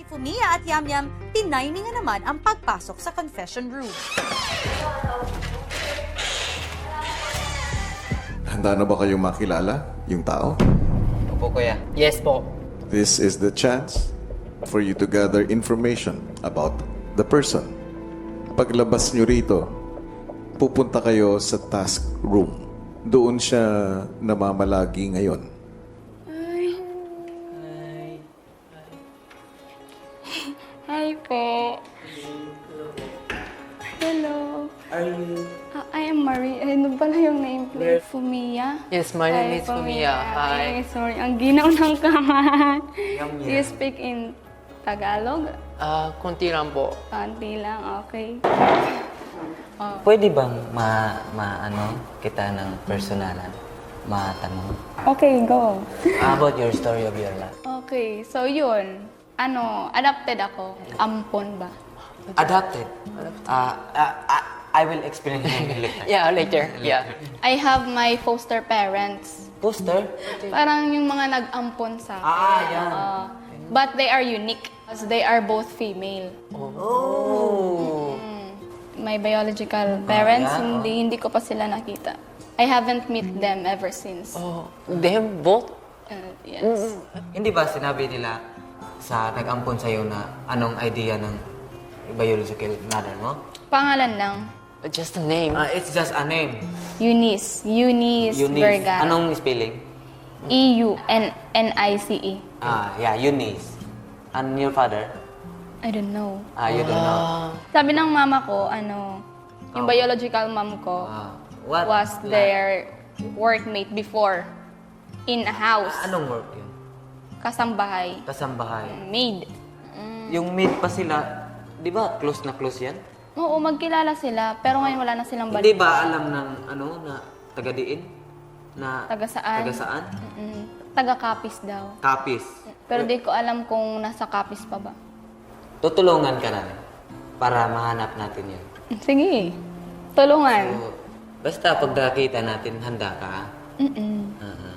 Fumia at Yamyam, tiniming nga naman ang pagpasok sa confession room. Handa na ba kayong makilala yung tao? Opo, kuya. Yes po. This is the chance for you to gather information about the person. Paglabas nyo rito, pupunta kayo sa task room. Doon siya namamalagi ngayon. Hi po. Hello. Are you... I am Marie. Ano pala yung name, please? Fumia? Yes, my name is Fumia. Hi. Ay, sorry. Ang ginaw ng kamay. Yum, Do you speak in Tagalog? Konti lang po. Konti lang, okay. Pwede bang ano, kita ng personalan? Matanong. Okay, go. How about your story of your life? Okay, so yun. Adopted ako. Ampon ba? Adopted. I will explain it later. Yeah, later. Yeah. I have my foster parents. Poster? Parang yung mga nag-ampon sa akin. Yan. But they are unique as they are both female. Oh. My biological parents, yeah. hindi ko pa sila nakita. I haven't met them ever since. Oh, them both? Yes. Hindi ba sinabi nila sa nag-ampon sa'yo na anong idea ng biological mother mo? Pangalan lang. Just a name. It's just a name. Eunice. Eunice Vergara. Anong spelling? Eunice. Yeah, Eunice. And your father? I don't know. You don't know. Sabi ng mama ko, yung biological mom ko What? was their workmate before in a house. Anong work yun? Kasambahay. Kasambahay. Maid. Yung maid pa sila, di ba close na close yan? Oo, magkilala sila, pero ngayon wala na silang Hindi balik. ba alam ng na taga-diin? Na Taga saan? Taga saan? Taga-Capiz daw. Kapis. Pero di ko alam kung nasa Capiz pa ba. Tutulungan ka namin para mahanap natin yun. Sige, tulungan. So, basta pag nakita natin, handa ka. ha? Mm-mm. Ah, ah.